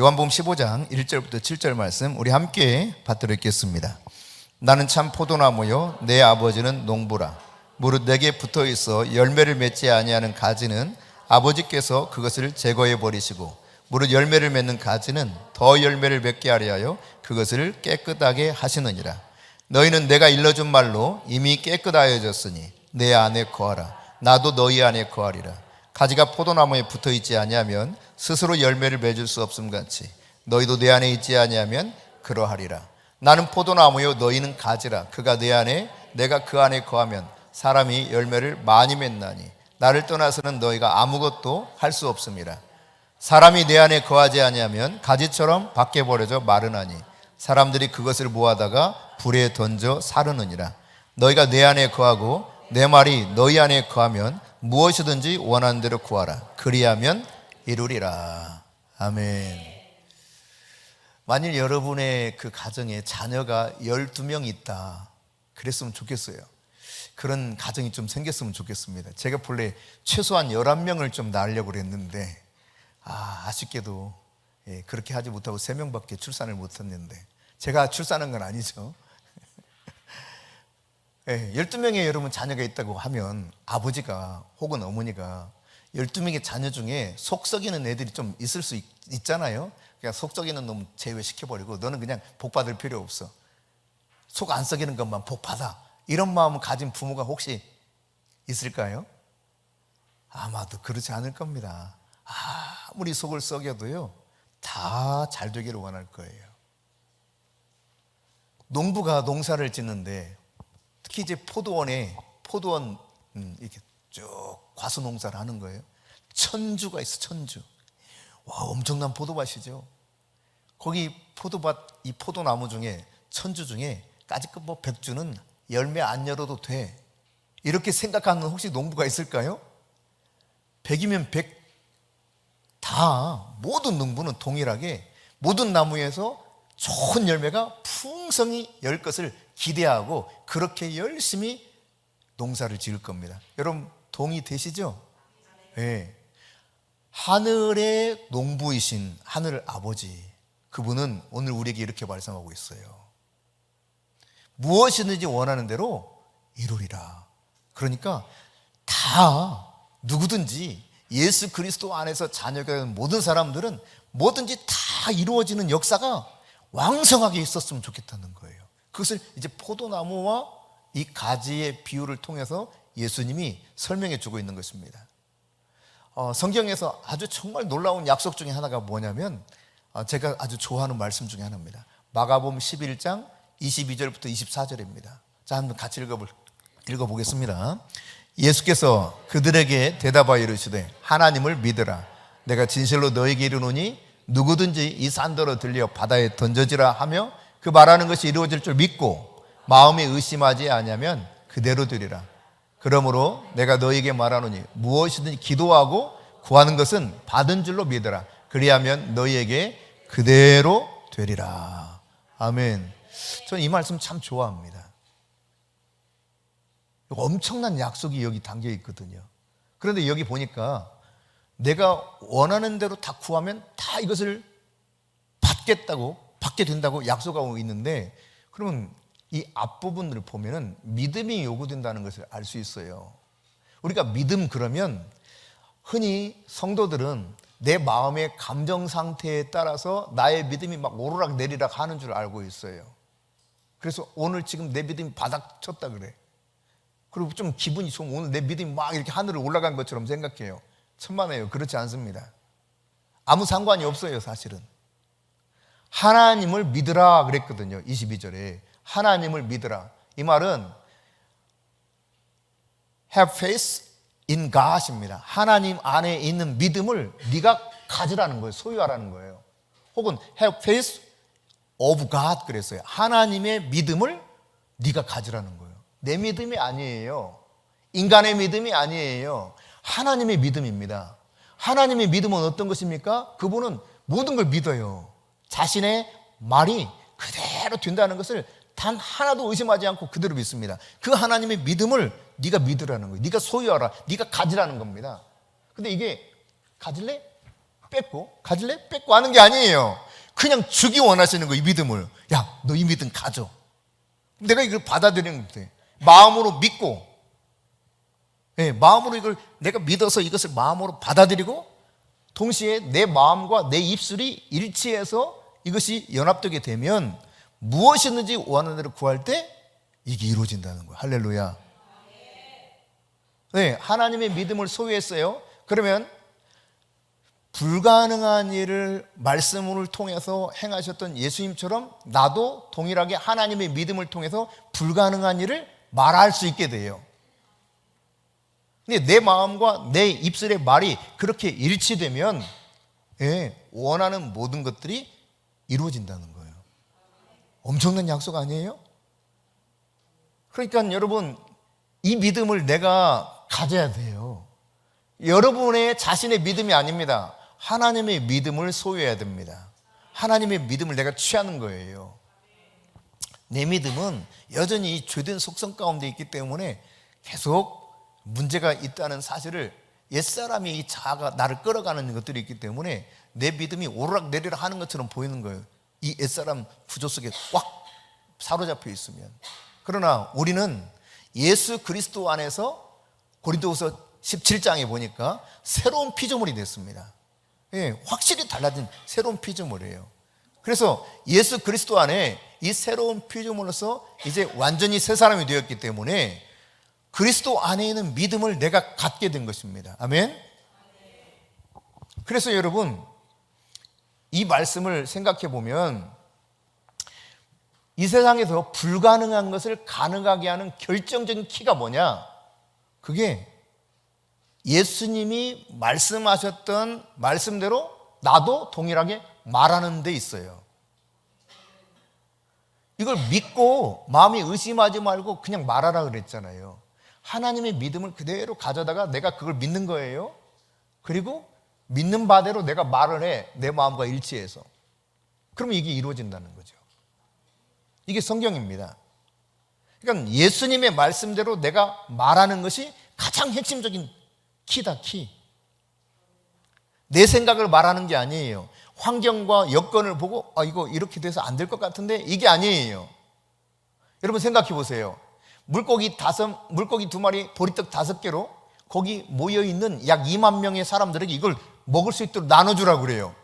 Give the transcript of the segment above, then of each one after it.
요한복음 15장 1절부터 7절 말씀 우리 함께 받들어 읽겠습니다. 나는 참 포도나무요 내 아버지는 농부라. 무릇 내게 붙어있어 열매를 맺지 아니하는 가지는 아버지께서 그것을 제거해 버리시고 무릇 열매를 맺는 가지는 더 열매를 맺게 하려 하여 그것을 깨끗하게 하시느니라. 너희는 내가 일러준 말로 이미 깨끗하여졌으니 내 안에 거하라. 나도 너희 안에 거하리라. 가지가 포도나무에 붙어있지 아니하면 스스로 열매를 맺을 수 없음 같이 너희도 내 안에 있지 아니하면 그러하리라. 나는 포도나무요 너희는 가지라. 그가 내 안에 내가 그 안에 거하면 사람이 열매를 많이 맺나니 나를 떠나서는 너희가 아무것도 할 수 없음이라. 사람이 내 안에 거하지 아니하면 가지처럼 밖에 버려져 마르나니 사람들이 그것을 모아다가 불에 던져 사르느니라. 너희가 내 안에 거하고 내 말이 너희 안에 거하면 무엇이든지 원하는 대로 구하라. 그리하면 이루리라. 아멘. 만일 여러분의 그 가정에 자녀가 12명 있다 그랬으면 좋겠어요. 그런 가정이 좀 생겼으면 좋겠습니다. 제가 본래 최소한 11명을 좀 낳으려고 그랬는데 아쉽게도 그렇게 하지 못하고 3명밖에 출산을 못했는데 제가 출산한 건 아니죠. 12명의 여러분 자녀가 있다고 하면 아버지가 혹은 어머니가 12명의 자녀 중에 속 썩이는 애들이 좀 있을 수 있잖아요. 그러니까 속 썩이는 놈 제외시켜버리고 너는 그냥 복 받을 필요 없어. 속 안 썩이는 것만 복 받아. 이런 마음을 가진 부모가 혹시 있을까요? 아마도 그렇지 않을 겁니다. 아무리 속을 썩여도요 다 잘 되기를 원할 거예요. 농부가 농사를 짓는데 특히 이제 포도원 이렇게 쭉 과수 농사를 하는 거예요. 천주가 있어. 천주. 와, 엄청난 포도밭이죠. 거기 포도밭 이 포도나무 중에 천주 중에 까짓것 뭐 100주는 열매 안 열어도 돼. 이렇게 생각하는 혹시 농부가 있을까요? 100이면 100 다 모든 농부는 동일하게 모든 나무에서 좋은 열매가 풍성히 열 것을 기대하고 그렇게 열심히 농사를 지을 겁니다. 여러분 동의되시죠? 네. 하늘의 농부이신 하늘 아버지 그분은 오늘 우리에게 이렇게 말씀하고 있어요. 무엇이든지 원하는 대로 이루리라. 그러니까 다 누구든지 예수 그리스도 안에서 자녀가 된 모든 사람들은 뭐든지 다 이루어지는 역사가 왕성하게 있었으면 좋겠다는 거예요. 그것을 이제 포도나무와 이 가지의 비유를 통해서 예수님이 설명해 주고 있는 것입니다. 성경에서 아주 정말 놀라운 약속 중에 하나가 뭐냐면 제가 아주 좋아하는 말씀 중에 하나입니다. 마가복음 11장 22절부터 24절입니다. 자, 한번 같이 읽어보겠습니다. 예수께서 그들에게 대답하여 이르시되 하나님을 믿으라. 내가 진실로 너에게 이르노니 누구든지 이 산더러 들려 바다에 던져지라 하며 그 말하는 것이 이루어질 줄 믿고 마음에 의심하지 아니하면 그대로 되리라. 그러므로 내가 너에게 말하노니 무엇이든지 기도하고 구하는 것은 받은 줄로 믿으라. 그리하면 너희에게 그대로 되리라. 아멘. 저는 이 말씀 참 좋아합니다. 엄청난 약속이 여기 담겨 있거든요. 그런데 여기 보니까 내가 원하는 대로 다 구하면 다 이것을 받게 된다고 약속하고 있는데 그러면 이 앞부분을 보면은 믿음이 요구된다는 것을 알 수 있어요. 우리가 믿음 그러면 흔히 성도들은 내 마음의 감정 상태에 따라서 나의 믿음이 막 오르락 내리락 하는 줄 알고 있어요. 그래서 오늘 지금 내 믿음이 바닥 쳤다 그래. 그리고 좀 기분이 좋으면 오늘 내 믿음이 막 이렇게 하늘을 올라간 것처럼 생각해요. 천만에요. 그렇지 않습니다. 아무 상관이 없어요. 사실은 하나님을 믿으라 그랬거든요. 22절에 하나님을 믿으라. 이 말은 have faith in God입니다. 하나님 안에 있는 믿음을 네가 가지라는 거예요. 소유하라는 거예요. 혹은 have faith of God 그랬어요. 하나님의 믿음을 네가 가지라는 거예요. 내 믿음이 아니에요. 인간의 믿음이 아니에요. 하나님의 믿음입니다. 하나님의 믿음은 어떤 것입니까? 그분은 모든 걸 믿어요. 자신의 말이 그대로 된다는 것을 단 하나도 의심하지 않고 그대로 믿습니다. 그 하나님의 믿음을 네가 믿으라는 거예요. 네가 소유하라. 네가 가지라는 겁니다. 근데 이게 가질래? 뺏고 가질래? 뺏고 하는 게 아니에요. 그냥 주기 원하시는 거예요. 이 믿음을. 야, 너 이 믿음 가져. 내가 이걸 받아들이는 거예요. 마음으로 믿고, 마음으로 이걸 내가 믿어서 이것을 마음으로 받아들이고, 동시에 내 마음과 내 입술이 일치해서 이것이 연합되게 되면 무엇이든지 원하는 대로 구할 때 이게 이루어진다는 거예요. 할렐루야. 하나님의 믿음을 소유했어요. 그러면 불가능한 일을 말씀을 통해서 행하셨던 예수님처럼 나도 동일하게 하나님의 믿음을 통해서 불가능한 일을 말할 수 있게 돼요. 근데 내 마음과 내 입술의 말이 그렇게 일치되면 원하는 모든 것들이 이루어진다는 거예요. 엄청난 약속 아니에요? 그러니까 여러분, 이 믿음을 내가 가져야 돼요. 여러분의 자신의 믿음이 아닙니다. 하나님의 믿음을 소유해야 됩니다. 하나님의 믿음을 내가 취하는 거예요. 내 믿음은 여전히 죄된 속성 가운데 있기 때문에 계속 문제가 있다는 사실을, 옛사람이 이 자아가 나를 끌어가는 것들이 있기 때문에 내 믿음이 오르락내리락 하는 것처럼 보이는 거예요. 이 옛사람 구조 속에 꽉 사로잡혀 있으면. 그러나 우리는 예수 그리스도 안에서 고린도후서 17장에 보니까 새로운 피조물이 됐습니다. 확실히 달라진 새로운 피조물이에요. 그래서 예수 그리스도 안에 이 새로운 피조물로서 이제 완전히 새 사람이 되었기 때문에 그리스도 안에 있는 믿음을 내가 갖게 된 것입니다. 아멘. 그래서 여러분, 이 말씀을 생각해 보면 이 세상에서 불가능한 것을 가능하게 하는 결정적인 키가 뭐냐? 그게 예수님이 말씀하셨던 말씀대로 나도 동일하게 말하는 데 있어요. 이걸 믿고 마음이 의심하지 말고 그냥 말하라 그랬잖아요. 하나님의 믿음을 그대로 가져다가 내가 그걸 믿는 거예요. 그리고 믿는 바대로 내가 말을 해. 내 마음과 일치해서. 그러면 이게 이루어진다는 거죠. 이게 성경입니다. 그러니까 예수님의 말씀대로 내가 말하는 것이 가장 핵심적인 키다, 키. 내 생각을 말하는 게 아니에요. 환경과 여건을 보고 이거 이렇게 돼서 안 될 것 같은데, 이게 아니에요. 여러분 생각해 보세요. 물고기 2마리, 보리떡 5개로 거기 모여있는 약 2만 명의 사람들에게 이걸 먹을 수 있도록 나눠주라고 그래요.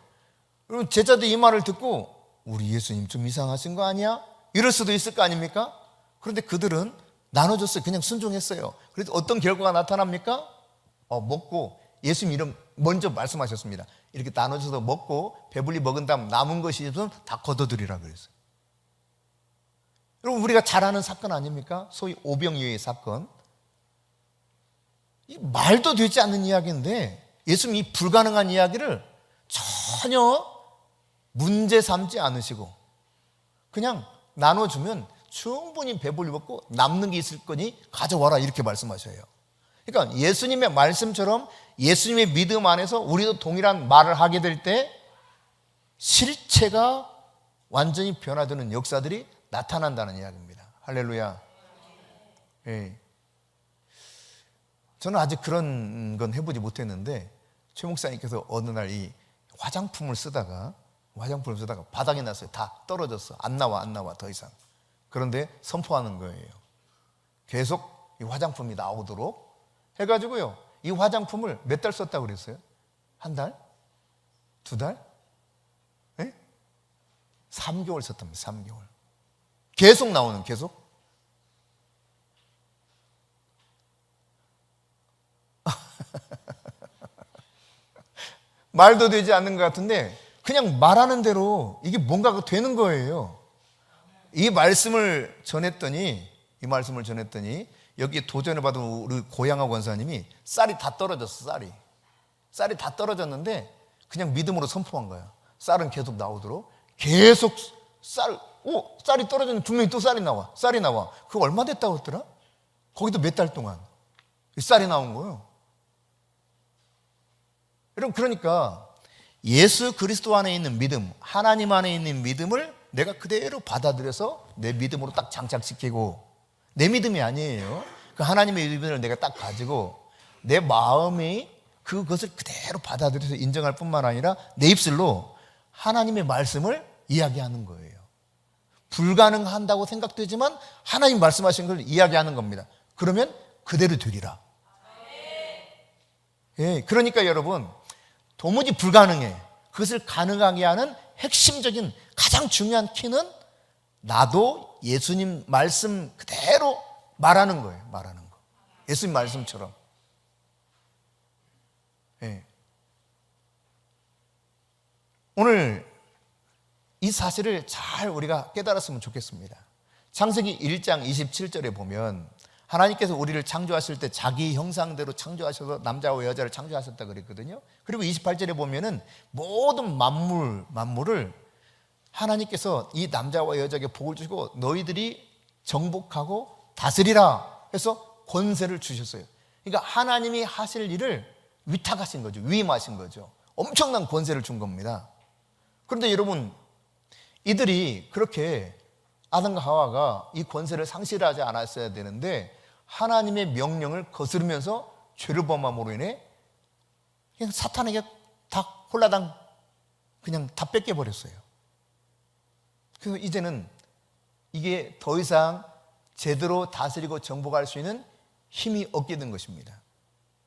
그럼 제자들 이 말을 듣고 우리 예수님 좀 이상하신 거 아니야? 이럴 수도 있을 거 아닙니까? 그런데 그들은 나눠줬어요. 그냥 순종했어요. 그래서 어떤 결과가 나타납니까? 먹고 예수님 이름 먼저 말씀하셨습니다. 이렇게 나눠줘서 먹고 배불리 먹은 다음 남은 것이 있으면 다 걷어들이라 그랬어요. 여러분, 우리가 잘 아는 사건 아닙니까? 소위 오병이어의 사건. 이 말도 되지 않는 이야기인데 예수님이 이 불가능한 이야기를 전혀 문제 삼지 않으시고 그냥 나눠주면 충분히 배불리 먹고 남는 게 있을 거니 가져와라, 이렇게 말씀하셔요. 그러니까 예수님의 말씀처럼 예수님의 믿음 안에서 우리도 동일한 말을 하게 될 때 실체가 완전히 변화되는 역사들이 나타난다는 이야기입니다. 할렐루야. 저는 아직 그런 건 해보지 못했는데 최 목사님께서 어느 날 이 화장품을 쓰다가 바닥에 놨어요. 다 떨어졌어. 안 나와 더 이상. 그런데 선포하는 거예요. 계속 이 화장품이 나오도록 해가지고요, 이 화장품을 몇 달 썼다고 그랬어요? 한 달? 2달? 3개월 썼답니다. 3개월. 계속 나오는, 계속. 말도 되지 않는 것 같은데 그냥 말하는 대로 이게 뭔가가 되는 거예요. 이 말씀을 전했더니 여기에 도전을 받은 우리 고양하 권사님이 쌀이 다 떨어졌어. 쌀이 다 떨어졌는데 그냥 믿음으로 선포한 거야. 쌀은 계속 나오도록. 계속 쌀이 떨어졌는데 분명히 또 쌀이 나와. 그거 얼마 됐다고 했더라? 거기도 몇 달 동안 쌀이 나온 거예요. 여러분, 그러니까 예수 그리스도 안에 있는 믿음, 하나님 안에 있는 믿음을 내가 그대로 받아들여서 내 믿음으로 딱 장착시키고, 내 믿음이 아니에요. 그 하나님의 믿음을 내가 딱 가지고 내 마음이 그것을 그대로 받아들여서 인정할 뿐만 아니라 내 입술로 하나님의 말씀을 이야기하는 거예요. 불가능한다고 생각되지만 하나님 말씀하신 걸 이야기하는 겁니다. 그러면 그대로 되리라. 예, 그러니까 여러분, 도무지 불가능해. 그것을 가능하게 하는 핵심적인 가장 중요한 키는 나도 예수님 말씀 그대로 말하는 거예요. 말하는 거. 예수님 말씀처럼. 예. 오늘 이 사실을 잘 우리가 깨달았으면 좋겠습니다. 창세기 1장 27절에 보면 하나님께서 우리를 창조하실 때 자기 형상대로 창조하셔서 남자와 여자를 창조하셨다 그랬거든요. 그리고 28절에 보면은 모든 만물을 하나님께서 이 남자와 여자에게 복을 주시고 너희들이 정복하고 다스리라 해서 권세를 주셨어요. 그러니까 하나님이 하실 일을 위탁하신 거죠. 위임하신 거죠. 엄청난 권세를 준 겁니다. 그런데 여러분, 이들이 그렇게 아담과 하와가 이 권세를 상실하지 않았어야 되는데 하나님의 명령을 거스르면서 죄를 범함으로 인해 그냥 사탄에게 다 홀라당 그냥 다 뺏겨버렸어요. 그래서 이제는 이게 더 이상 제대로 다스리고 정복할 수 있는 힘이 없게 된 것입니다.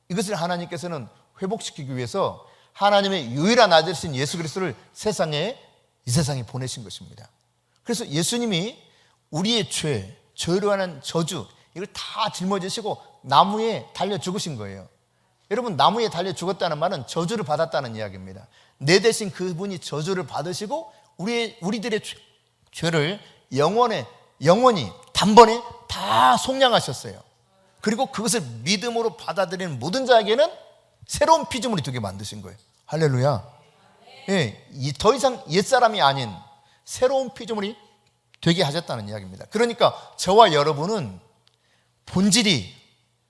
이것을 하나님께서는 회복시키기 위해서 하나님의 유일한 아들이신 예수 그리스도를 이 세상에 보내신 것입니다. 그래서 예수님이 우리의 죄, 죄로 하는 저주 이걸 다 짊어지시고 나무에 달려 죽으신 거예요. 여러분, 나무에 달려 죽었다는 말은 저주를 받았다는 이야기입니다. 내 대신 그분이 저주를 받으시고 우리들의 죄를 영원히 단번에 다 속량하셨어요. 그리고 그것을 믿음으로 받아들이는 모든 자에게는 새로운 피조물이 되게 만드신 거예요. 할렐루야. 예, 더 이상 옛사람이 아닌 새로운 피조물이 되게 하셨다는 이야기입니다. 그러니까 저와 여러분은 본질이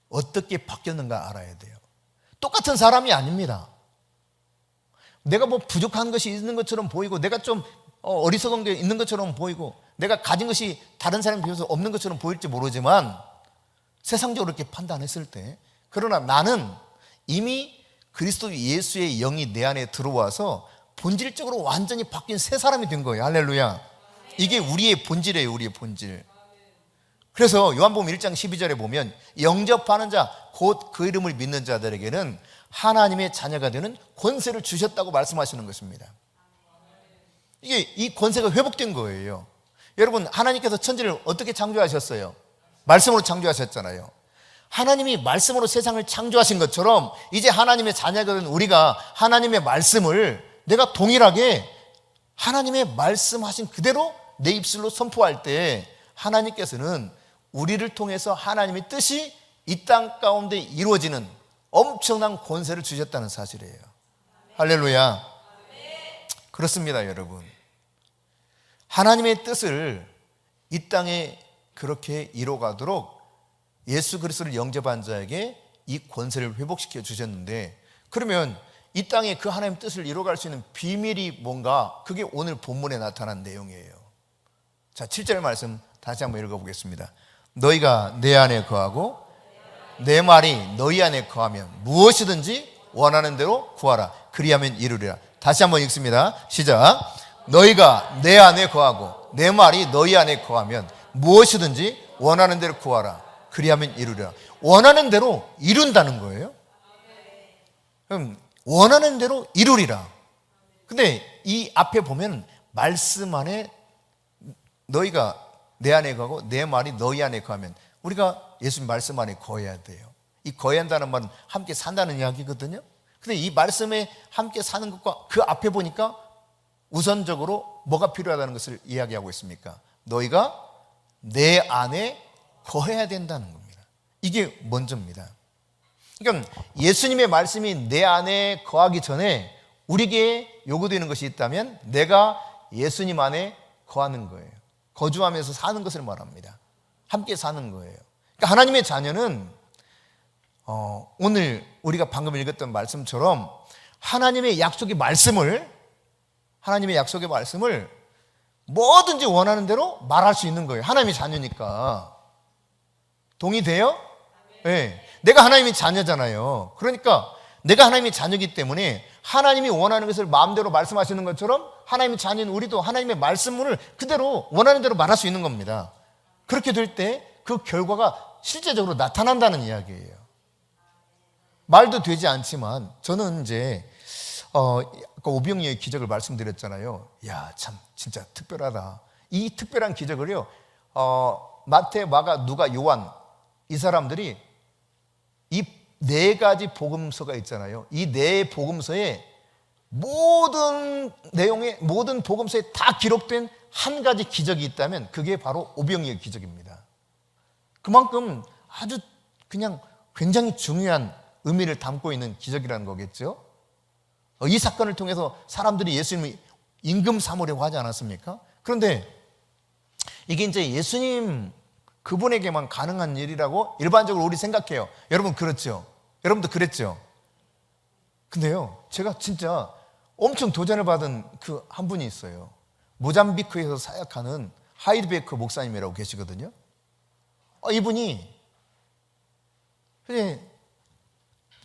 어떻게 바뀌었는가 알아야 돼요. 똑같은 사람이 아닙니다. 내가 뭐 부족한 것이 있는 것처럼 보이고 내가 좀 어리석은 게 있는 것처럼 보이고 내가 가진 것이 다른 사람에 비해서 없는 것처럼 보일지 모르지만 세상적으로 이렇게 판단했을 때, 그러나 나는 이미 그리스도 예수의 영이 내 안에 들어와서 본질적으로 완전히 바뀐 새 사람이 된 거예요. 할렐루야. 이게 우리의 본질이에요. 우리의 본질. 그래서 요한복음 1장 12절에 보면 영접하는 자 곧 그 이름을 믿는 자들에게는 하나님의 자녀가 되는 권세를 주셨다고 말씀하시는 것입니다. 이게 이 권세가 회복된 거예요. 여러분, 하나님께서 천지를 어떻게 창조하셨어요? 말씀으로 창조하셨잖아요. 하나님이 말씀으로 세상을 창조하신 것처럼 이제 하나님의 자녀가 된 우리가 하나님의 말씀을 내가 동일하게 하나님의 말씀하신 그대로 내 입술로 선포할 때 하나님께서는 우리를 통해서 하나님의 뜻이 이 땅 가운데 이루어지는 엄청난 권세를 주셨다는 사실이에요. 할렐루야. 그렇습니다, 여러분. 하나님의 뜻을 이 땅에 그렇게 이루어가도록 예수 그리스도를 영접한 자에게 이 권세를 회복시켜 주셨는데, 그러면 이 땅에 그 하나님의 뜻을 이루어갈 수 있는 비밀이 뭔가? 그게 오늘 본문에 나타난 내용이에요. 자, 7절 말씀 다시 한번 읽어보겠습니다. 너희가 내 안에 거하고 내 말이 너희 안에 거하면 무엇이든지 원하는 대로 구하라. 그리하면 이루리라. 다시 한번 읽습니다. 시작. 너희가 내 안에 거하고 내 말이 너희 안에 거하면 무엇이든지 원하는 대로 구하라. 그리하면 이루리라. 원하는 대로 이룬다는 거예요. 그럼 원하는 대로 이루리라. 근데 이 앞에 보면 말씀 안에 너희가 내 안에 거하고 내 말이 너희 안에 거하면, 우리가 예수님 말씀 안에 거해야 돼요. 이 거해야 한다는 말은 함께 산다는 이야기거든요. 근데 이 말씀에 함께 사는 것과 그 앞에 보니까 우선적으로 뭐가 필요하다는 것을 이야기하고 있습니까? 너희가 내 안에 거해야 된다는 겁니다. 이게 먼저입니다. 그러니까 예수님의 말씀이 내 안에 거하기 전에 우리에게 요구되는 것이 있다면 내가 예수님 안에 거하는 거예요. 거주하면서 사는 것을 말합니다. 함께 사는 거예요. 그러니까 하나님의 자녀는 오늘 우리가 방금 읽었던 말씀처럼 하나님의 약속의 말씀을 뭐든지 원하는 대로 말할 수 있는 거예요. 하나님의 자녀니까. 동의돼요? 네. 내가 하나님의 자녀잖아요. 그러니까 내가 하나님의 자녀이기 때문에 하나님이 원하는 것을 마음대로 말씀하시는 것처럼 하나님의 자녀인 우리도 하나님의 말씀을 그대로 원하는 대로 말할 수 있는 겁니다. 그렇게 될 때 그 결과가 실제적으로 나타난다는 이야기예요. 말도 되지 않지만 저는 이제 아까 오병이어의 기적을 말씀드렸잖아요. 야, 참 진짜 특별하다. 이 특별한 기적을요, 마태, 마가, 누가, 요한 이 사람들이 이 네 가지 복음서가 있잖아요. 이 네 복음서에 모든 내용의 모든 복음서에 다 기록된 한 가지 기적이 있다면 그게 바로 오병이어의 기적입니다. 그만큼 아주 그냥 굉장히 중요한 의미를 담고 있는 기적이라는 거겠죠. 이 사건을 통해서 사람들이 예수님을 임금 삼으려고 하지 않았습니까? 그런데 이게 이제 예수님 그분에게만 가능한 일이라고 일반적으로 우리 생각해요. 여러분 그렇죠? 여러분도 그랬죠? 근데요, 제가 진짜 엄청 도전을 받은 그 한 분이 있어요. 모잠비크에서 사역하는 하이드베크 목사님이라고 계시거든요. 이분이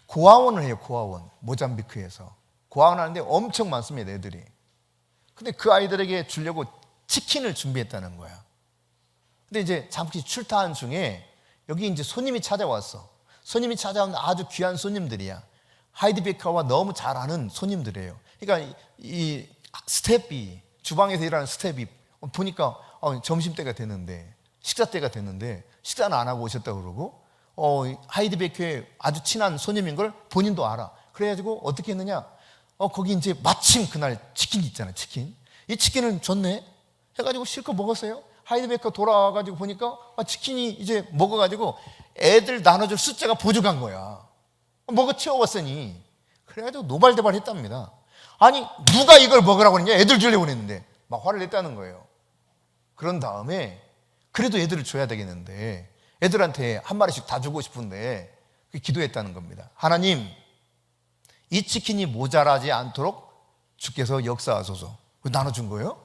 고아원을 해요. 고아원, 모잠비크에서 고아원 하는데 엄청 많습니다, 애들이. 근데 그 아이들에게 주려고 치킨을 준비했다는 거야. 근데 이제 잠시 출타한 중에 여기 이제 손님이 찾아왔어. 손님이 찾아온 아주 귀한 손님들이야. 하이드베커와 너무 잘 아는 손님들이에요. 그러니까 이 스텝이, 주방에서 일하는 스텝이 보니까 점심때가 됐는데, 식사때가 됐는데 식사는 안 하고 오셨다고 그러고, 하이드베커의 아주 친한 손님인 걸 본인도 알아. 그래가지고 어떻게 했느냐, 거기 이제 마침 그날 치킨이 있잖아요. 치킨. 이 치킨을 줬네 해가지고 실컷 먹었어요. 하이드베커 돌아와가지고 보니까 치킨이 이제 먹어가지고 애들 나눠줄 숫자가 부족한 거야. 먹어 채워왔으니. 그래가지고 노발대발 했답니다. 아니 누가 이걸 먹으라고 했냐, 애들 주려고 했는데 막 화를 냈다는 거예요. 그런 다음에 그래도 애들을 줘야 되겠는데 애들한테 한 마리씩 다 주고 싶은데 기도했다는 겁니다. 하나님, 이 치킨이 모자라지 않도록 주께서 역사하소서. 나눠준 거예요.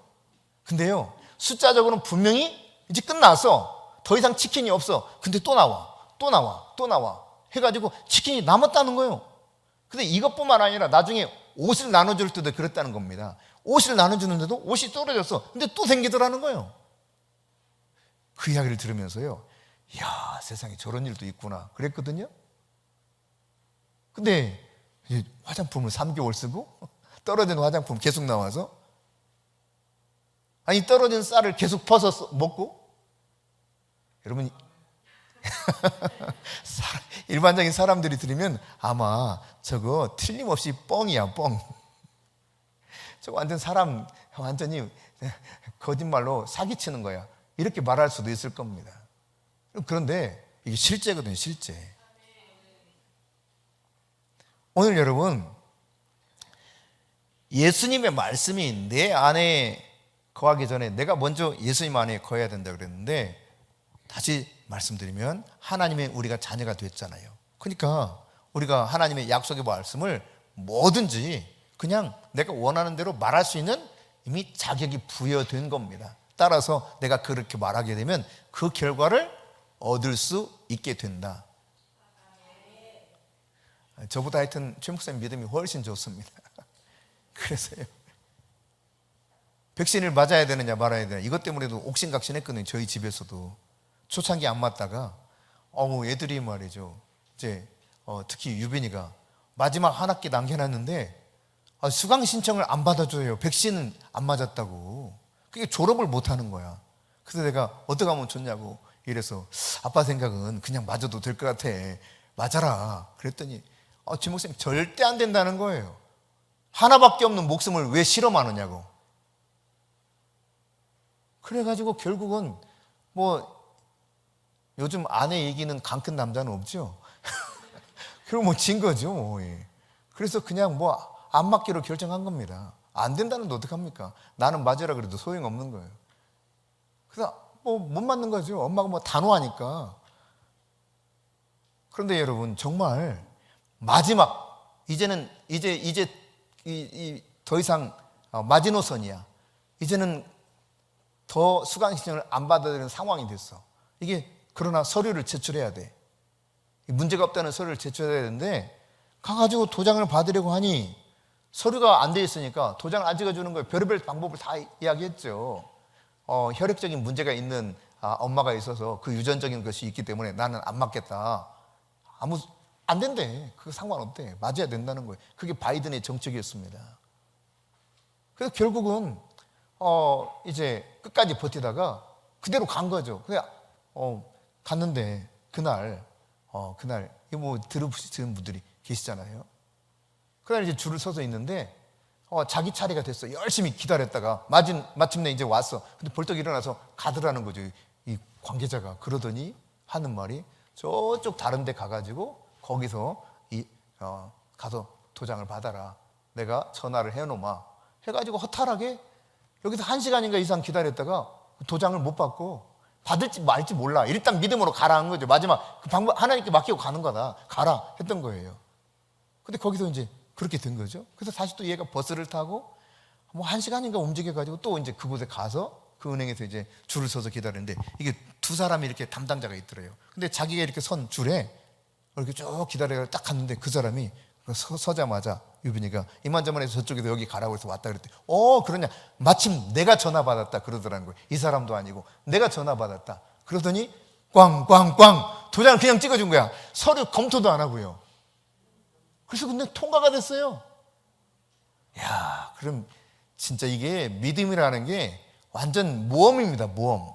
근데요, 숫자적으로는 분명히 이제 끝났어. 더 이상 치킨이 없어. 근데 또 나와, 또 나와, 또 나와 해가지고 치킨이 남았다는 거예요. 근데 이것뿐만 아니라 나중에 옷을 나눠줄 때도 그랬다는 겁니다. 옷을 나눠주는데도 옷이 떨어졌어. 근데 또 생기더라는 거예요. 그 이야기를 들으면서요, 이야, 세상에 저런 일도 있구나 그랬거든요. 근데 화장품을 3개월 쓰고 떨어진 화장품 계속 나와서, 아니 떨어진 쌀을 계속 퍼서 먹고. 여러분 일반적인 사람들이 들으면 아마 저거 틀림없이 뻥이야, 뻥. 저거 완전히 거짓말로 사기치는 거야, 이렇게 말할 수도 있을 겁니다. 그런데 이게 실제거든요, 실제. 오늘 여러분, 예수님의 말씀이 내 안에 거하기 전에 내가 먼저 예수님 안에 거해야 된다고 그랬는데, 다시 말씀드리면 하나님의 우리가 자녀가 됐잖아요. 그러니까 우리가 하나님의 약속의 말씀을 뭐든지 그냥 내가 원하는 대로 말할 수 있는 이미 자격이 부여된 겁니다. 따라서 내가 그렇게 말하게 되면 그 결과를 얻을 수 있게 된다. 저보다 하여튼 최 목사님 믿음이 훨씬 좋습니다. 그래서요, 백신을 맞아야 되느냐 말아야 되느냐 이것 때문에도 옥신각신했거든요. 저희 집에서도 초창기 안 맞다가 애들이 말이죠, 이제 특히 유빈이가 마지막 한 학기 남겨놨는데 수강 신청을 안 받아줘요. 백신은 안 맞았다고. 그게 졸업을 못 하는 거야. 그래서 내가 어떻게 하면 좋냐고 이래서, 아빠 생각은 그냥 맞아도 될 것 같아, 맞아라 그랬더니 최 목사님 절대 안 된다는 거예요. 하나밖에 없는 목숨을 왜 실험하느냐고. 그래가지고 결국은 요즘 아내 얘기는 강 큰 남자는 없죠. 그리고 진 거죠. 그래서 그냥 안 맞기로 결정한 겁니다. 안 된다는데 어떡합니까? 나는 맞으라 그래도 소용없는 거예요. 그래서 못 맞는 거죠. 엄마가 단호하니까. 그런데 여러분, 정말 마지막, 이제 더 이상 마지노선이야. 이제는 더 수강 신청을 안 받아야 되는 상황이 됐어. 이게 그러나 서류를 제출해야 돼. 문제가 없다는 서류를 제출해야 되는데, 가가지고 도장을 받으려고 하니 서류가 안 돼 있으니까 도장을 안 찍어주는 거예요. 별의별 방법을 다 이야기했죠. 혈액적인 문제가 있는 엄마가 있어서 그 유전적인 것이 있기 때문에 나는 안 맞겠다. 안 된대. 그거 상관없대. 맞아야 된다는 거예요. 그게 바이든의 정책이었습니다. 그래서 결국은 이제 끝까지 버티다가 그대로 간 거죠. 그냥 갔는데 그날 이거 뭐 들으시는 분들이 계시잖아요. 그날 이제 줄을 서서 있는데 자기 차례가 됐어. 열심히 기다렸다가 마침내 이제 왔어. 근데 벌떡 일어나서 가더라는 거죠. 이 관계자가. 그러더니 하는 말이 저쪽 다른 데 가가지고 거기서 가서 도장을 받아라. 내가 전화를 해놓으마. 해가지고 허탈하게 여기서 1시간인가 이상 기다렸다가 도장을 못 받고 받을지 말지 몰라. 일단 믿음으로 가라 한 거죠. 마지막 그 방법 하나님께 맡기고 가는 거다. 가라 했던 거예요. 근데 거기서 이제 그렇게 된 거죠. 그래서 다시 또 얘가 버스를 타고 뭐 1시간인가 움직여가지고 또 이제 그곳에 가서 그 은행에서 이제 줄을 서서 기다리는데 이게 두 사람이 이렇게 담당자가 있더래요. 근데 자기가 이렇게 선 줄에 이렇게 쭉 기다려서 딱 갔는데 그 사람이 서자마자 유빈이가 이만저만해서 저쪽에서 여기 가라고 해서 왔다 그랬대. 그러냐. 마침 내가 전화 받았다 그러더라는 거예요. 이 사람도 아니고 내가 전화 받았다. 그러더니 꽝꽝꽝 도장을 그냥 찍어준 거야. 서류 검토도 안 하고요. 그래서 근데 통과가 됐어요. 야, 그럼 진짜 이게 믿음이라는 게 완전 모험입니다. 모험.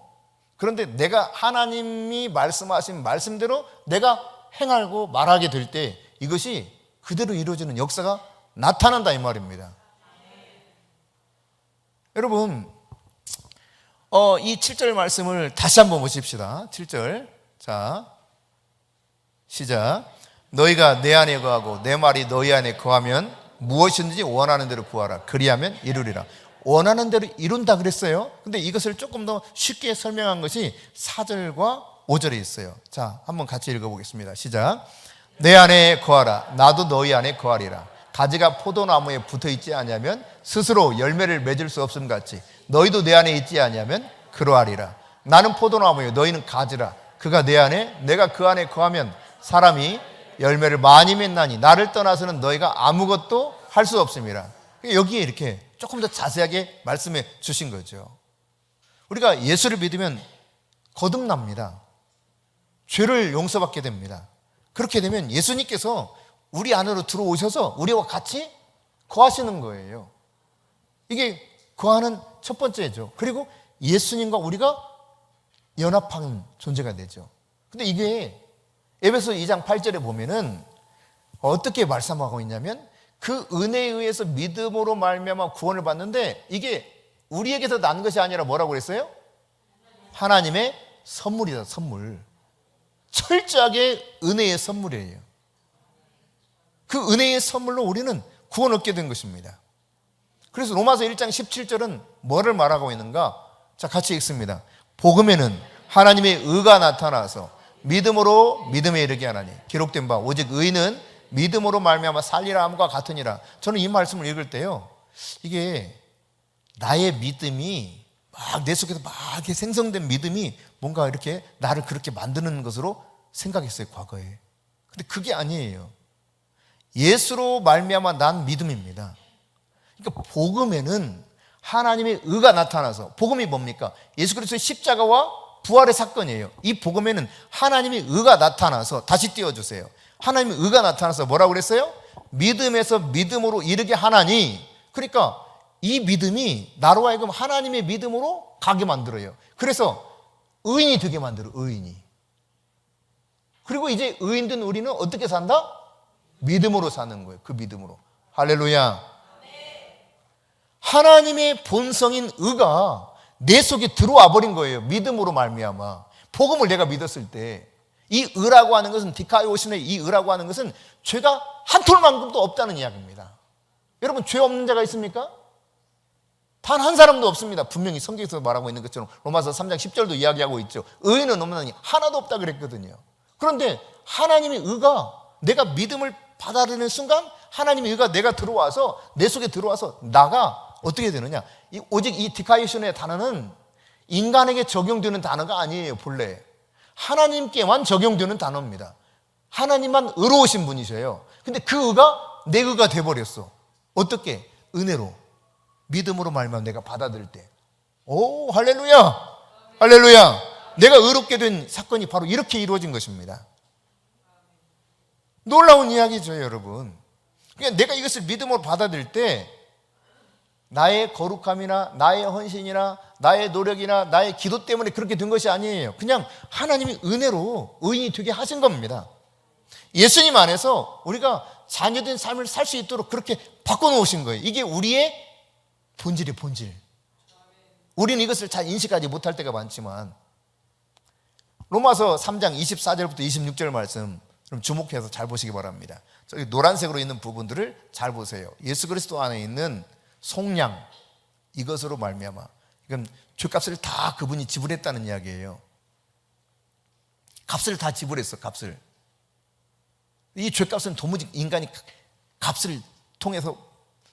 그런데 내가 하나님이 말씀하신 말씀대로 내가 행하고 말하게 될 때 이것이 그대로 이루어지는 역사가 나타난다 이 말입니다. 여러분 이 7절 말씀을 다시 한번 보십시다. 7절 자 시작. 너희가 내 안에 거하고 내 말이 너희 안에 거하면 무엇이든지 원하는 대로 구하라. 그리하면 이루리라. 원하는 대로 이룬다 그랬어요. 근데 이것을 조금 더 쉽게 설명한 것이 4절과 5절에 있어요. 자, 한번 같이 읽어보겠습니다. 시작. 내 안에 거하라. 나도 너희 안에 거하리라. 가지가 포도나무에 붙어있지 아니하면 스스로 열매를 맺을 수 없음 같이 너희도 내 안에 있지 아니하면 그러하리라. 나는 포도나무요 너희는 가지라. 그가 내 안에 내가 그 안에 거하면 사람이 열매를 많이 맺나니 나를 떠나서는 너희가 아무것도 할 수 없음이라. 여기에 이렇게 조금 더 자세하게 말씀해 주신 거죠. 우리가 예수를 믿으면 거듭납니다. 죄를 용서받게 됩니다. 그렇게 되면 예수님께서 우리 안으로 들어오셔서 우리와 같이 거하시는 거예요. 이게 거하는 첫 번째죠. 그리고 예수님과 우리가 연합하는 존재가 되죠. 근데 이게 에베소 2장 8절에 보면은 어떻게 말씀하고 있냐면 그 은혜에 의해서 믿음으로 말미암아 구원을 받는데 이게 우리에게서 난 것이 아니라 뭐라고 그랬어요? 하나님의 선물이다. 선물. 철저하게 은혜의 선물이에요. 그 은혜의 선물로 우리는 구원 얻게 된 것입니다. 그래서 로마서 1장 17절은 뭐를 말하고 있는가? 자, 같이 읽습니다. 복음에는 하나님의 의가 나타나서 믿음으로 믿음에 이르게 하나니 기록된 바 오직 의는 믿음으로 말미암아 살리라 함과 같으니라. 저는 이 말씀을 읽을 때요, 이게 나의 믿음이 막 내 속에서 막 이렇게 생성된 믿음이 뭔가 이렇게 나를 그렇게 만드는 것으로 생각했어요, 과거에. 근데 그게 아니에요. 예수로 말미암아 난 믿음입니다. 그러니까 복음에는 하나님의 의가 나타나서, 복음이 뭡니까? 예수 그리스도의 십자가와 부활의 사건이에요. 이 복음에는 하나님의 의가 나타나서, 다시 띄워주세요. 하나님의 의가 나타나서 뭐라고 그랬어요? 믿음에서 믿음으로 이르게 하나니. 그러니까 이 믿음이 나로 하여금 하나님의 믿음으로 가게 만들어요. 그래서 의인이 되게 만들어, 의인이. 그리고 이제 의인된 우리는 어떻게 산다? 믿음으로 사는 거예요. 그 믿음으로. 할렐루야. 하나님의 본성인 의가 내 속에 들어와 버린 거예요. 믿음으로 말미암아. 복음을 내가 믿었을 때 이 의라고 하는 것은, 디카이오신의 이 의라고 하는 것은 죄가 한 톨만큼도 없다는 이야기입니다. 여러분, 죄 없는 자가 있습니까? 단 한 사람도 없습니다. 분명히 성경에서 말하고 있는 것처럼 로마서 3장 10절도 이야기하고 있죠. 의인은 없나니 하나도 없다 그랬거든요. 그런데 하나님의 의가, 내가 믿음을 받아들이는 순간 하나님의 의가 내가 들어와서, 내 속에 들어와서 나가 어떻게 되느냐, 오직 이 디카이오신의 단어는 인간에게 적용되는 단어가 아니에요. 본래 하나님께만 적용되는 단어입니다. 하나님만 의로우신 분이셔요. 근데 그 의가 내 의가 돼버렸어. 어떻게? 은혜로, 믿음으로 말미암아 내가 받아들일 때, 오 할렐루야, 할렐루야, 내가 의롭게 된 사건이 바로 이렇게 이루어진 것입니다. 놀라운 이야기죠, 여러분. 그러니까 내가 이것을 믿음으로 받아들일 때 나의 거룩함이나 나의 헌신이나 나의 노력이나 나의 기도 때문에 그렇게 된 것이 아니에요. 그냥 하나님이 은혜로 의인이 되게 하신 겁니다. 예수님 안에서 우리가 자녀된 삶을 살 수 있도록 그렇게 바꿔놓으신 거예요. 이게 우리의 본질이에요, 본질. 우리는 이것을 잘 인식하지 못할 때가 많지만, 로마서 3장 24절부터 26절 말씀 좀 주목해서 잘 보시기 바랍니다. 저기 노란색으로 있는 부분들을 잘 보세요. 예수 그리스도 안에 있는 속량, 이것으로 말미암아, 이건 죄값을 다 그분이 지불했다는 이야기예요. 값을 다 지불했어, 값을. 이 죄값은 도무지 인간이 값을 통해서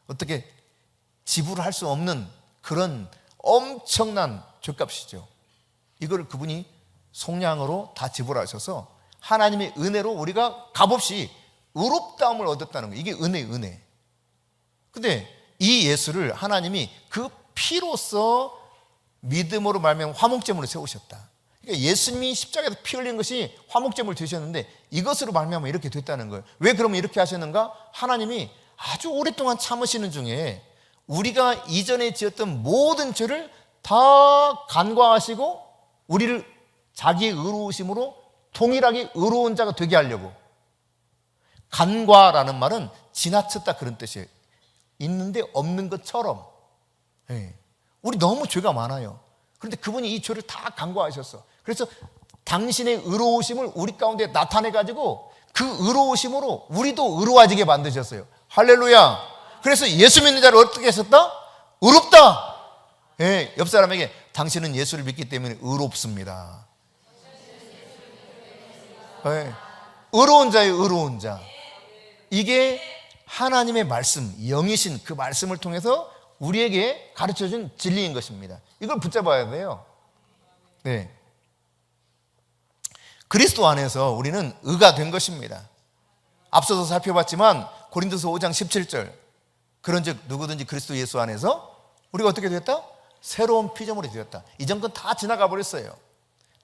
어떻게 지불할 수 없는 그런 엄청난 죄값이죠. 이걸 그분이 속량으로 다 지불하셔서 하나님의 은혜로 우리가 값없이 의롭다함을 얻었다는 거예요. 이게 은혜. 근데 이 예수를 하나님이 그 피로써 믿음으로 말미암아 화목제물을 세우셨다. 그러니까 예수님이 십자가에서 피 흘린 것이 화목제물 되셨는데 이것으로 말미암아 이렇게 됐다는 거예요. 왜 그러면 이렇게 하셨는가? 하나님이 아주 오랫동안 참으시는 중에 우리가 이전에 지었던 모든 죄를 다 간과하시고 우리를 자기의 의로우심으로 동일하게 의로운 자가 되게 하려고. 간과라는 말은 지나쳤다 그런 뜻이에요. 있는데 없는 것처럼. 우리 너무 죄가 많아요. 그런데 그분이 이 죄를 다 간과하셨어. 그래서 당신의 의로우심을 우리 가운데 나타내가지고 그 의로우심으로 우리도 의로워지게 만드셨어요. 할렐루야. 그래서 예수 믿는 자를 어떻게 하셨다? 의롭다. 옆 사람에게 당신은 예수를 믿기 때문에 의롭습니다. 의로운 자예요, 의로운 자. 이게 하나님의 말씀, 영이신 그 말씀을 통해서 우리에게 가르쳐준 진리인 것입니다. 이걸 붙잡아야 돼요. 네. 그리스도 안에서 우리는 의가 된 것입니다. 앞서서 살펴봤지만 고린도서 5장 17절, 그런즉 누구든지 그리스도 예수 안에서 우리가 어떻게 되었다? 새로운 피조물이 되었다. 이전 건 다 지나가 버렸어요.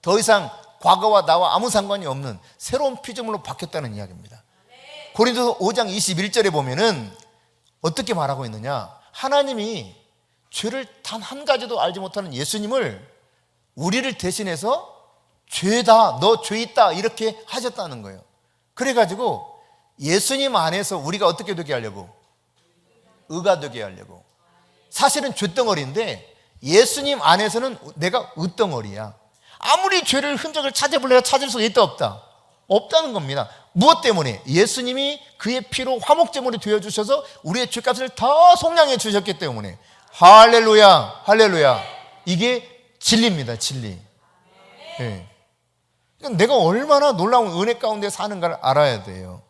더 이상 과거와 나와 아무 상관이 없는 새로운 피조물로 바뀌었다는 이야기입니다. 고린도서 5장 21절에 보면은 어떻게 말하고 있느냐? 하나님이 죄를 단 한 가지도 알지 못하는 예수님을 우리를 대신해서 죄다, 너 죄 있다 이렇게 하셨다는 거예요. 그래가지고 예수님 안에서 우리가 어떻게 되게 하려고? 의가 되게 하려고. 사실은 죄덩어리인데 예수님 안에서는 내가 의덩어리야. 아무리 죄를 흔적을 찾아볼래야 찾을 수 있다 없다? 없다는 겁니다. 무엇 때문에? 예수님이 그의 피로 화목제물이 되어주셔서 우리의 죄값을 다 속량해 주셨기 때문에. 할렐루야, 할렐루야. 이게 진리입니다, 진리. 네. 그러니까 내가 얼마나 놀라운 은혜 가운데 사는가를 알아야 돼요.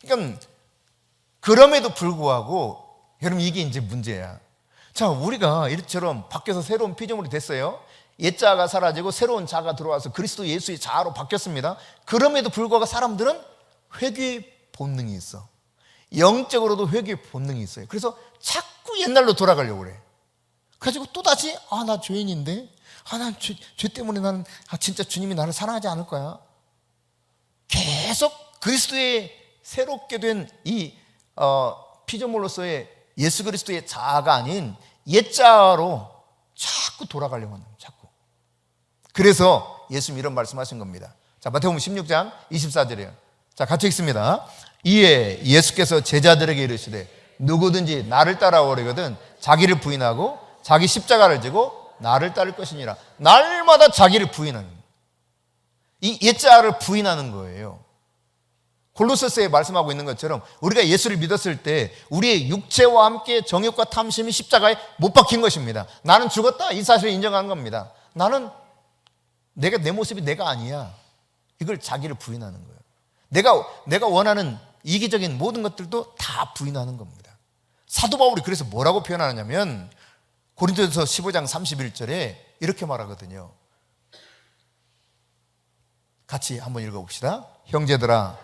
그러니까 그럼에도 불구하고 여러분 이게 이제 문제야. 자, 우리가 이처럼 바뀌어서 새로운 피조물이 됐어요. 옛자가 사라지고 새로운 자가 들어와서 그리스도 예수의 자아로 바뀌었습니다. 그럼에도 불구하고 사람들은 회개의 본능이 있어. 영적으로도 회개의 본능이 있어요. 그래서 자꾸 옛날로 돌아가려고 그래. 그래가지고 또다시 나 죄인인데 난 죄 때문에 나는 진짜 주님이 나를 사랑하지 않을 거야. 계속 그리스도의 새롭게 된 이 피조물로서의 예수 그리스도의 자아가 아닌 옛자아로 자꾸 돌아가려고 하는 거예요. 자꾸. 그래서 예수님 이런 말씀하신 겁니다. 자, 마태복음 16장 24절이에요. 자, 같이 읽습니다. 이에 예수께서 제자들에게 이르시되 누구든지 나를 따라오려거든 자기를 부인하고 자기 십자가를 지고 나를 따를 것이니라. 날마다 자기를 부인하는 거예요. 이 옛자아를 부인하는 거예요. 골로새서에 말씀하고 있는 것처럼 우리가 예수를 믿었을 때 우리의 육체와 함께 정욕과 탐심이 십자가에 못 박힌 것입니다. 나는 죽었다, 이 사실을 인정하는 겁니다. 나는 내 모습이 내가 아니야. 이걸 자기를 부인하는 거예요. 내가 원하는 이기적인 모든 것들도 다 부인하는 겁니다. 사도 바울이 그래서 뭐라고 표현하느냐면 고린도전서 15장 31절에 이렇게 말하거든요. 같이 한번 읽어봅시다. 형제들아,